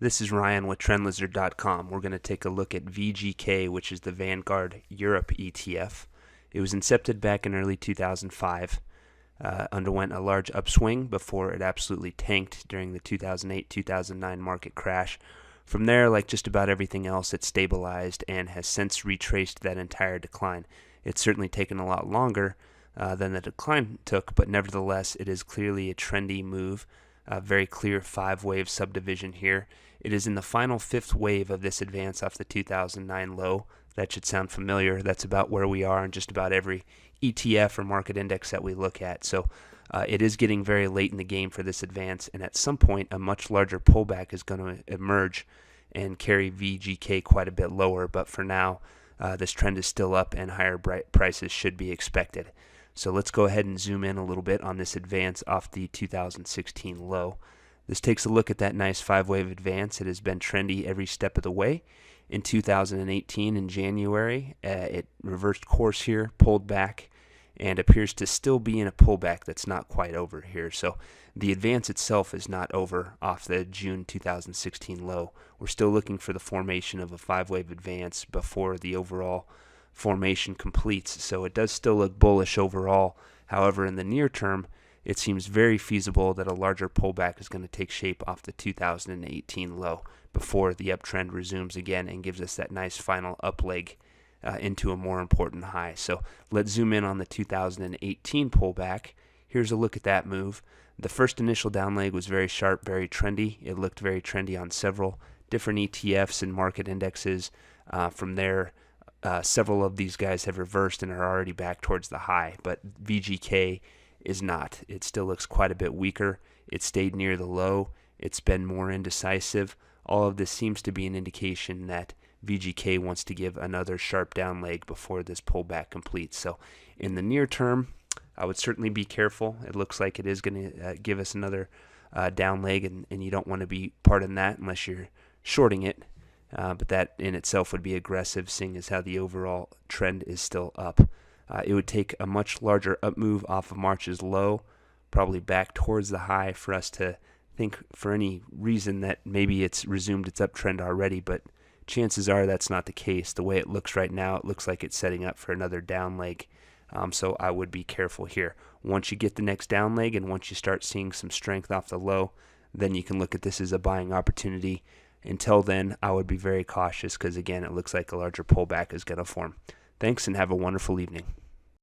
This is Ryan with TrendLizard.com. We're going to take a look at VGK, which is the Vanguard Europe ETF. It was incepted back in early 2005, underwent a large upswing before it absolutely tanked during the 2008-2009 market crash. From there, like just about everything else, it stabilized and has since retraced that entire decline. It's certainly taken a lot longer than the decline took, but nevertheless, it is clearly a trendy move. A very clear 5-wave subdivision here. It is in the final 5th wave of this advance off the 2009 low. That should sound familiar. That's about where we are in just about every ETF or market index that we look at. So it is getting very late in the game for this advance, and at some point a much larger pullback is going to emerge and carry VGK quite a bit lower. But for now, this trend is still up and higher prices should be expected. So let's go ahead and zoom in a little bit on this advance off the 2016 low. This takes a look at that nice 5-wave advance. It has been trendy every step of the way. In 2018 in January, it reversed course here, pulled back, and appears to still be in a pullback that's not quite over here. So the advance itself is not over off the June 2016 low. We're still looking for the formation of a 5-wave advance before the overall formation completes, so it does still look bullish overall. However, in the near term, it seems very feasible that a larger pullback is going to take shape off the 2018 low before the uptrend resumes again and gives us that nice final up leg into a more important high. So let's zoom in on the 2018 pullback. Here's a look at that move. The first initial down leg was very sharp, very trendy. It looked very trendy on several different ETFs and market indexes. From there, several of these guys have reversed and are already back towards the high, but VGK is not. It still looks quite a bit weaker. It stayed near the low. It's been more indecisive. All of this seems to be an indication that VGK wants to give another sharp down leg before this pullback completes. So in the near term, I would certainly be careful. It looks like it is going to give us another down leg, and you don't want to be part in that unless you're shorting it. But that in itself would be aggressive, seeing as how the overall trend is still up. It would take a much larger up move off of March's low, probably back towards the high, for us to think for any reason that maybe it's resumed its uptrend already, but chances are that's not the case. The way it looks right now, it looks like it's setting up for another down leg. So I would be careful here. Once you get the next down leg and once you start seeing some strength off the low, then you can look at this as a buying opportunity. Until then, I would be very cautious because, again, it looks like a larger pullback is going to form. Thanks and have a wonderful evening.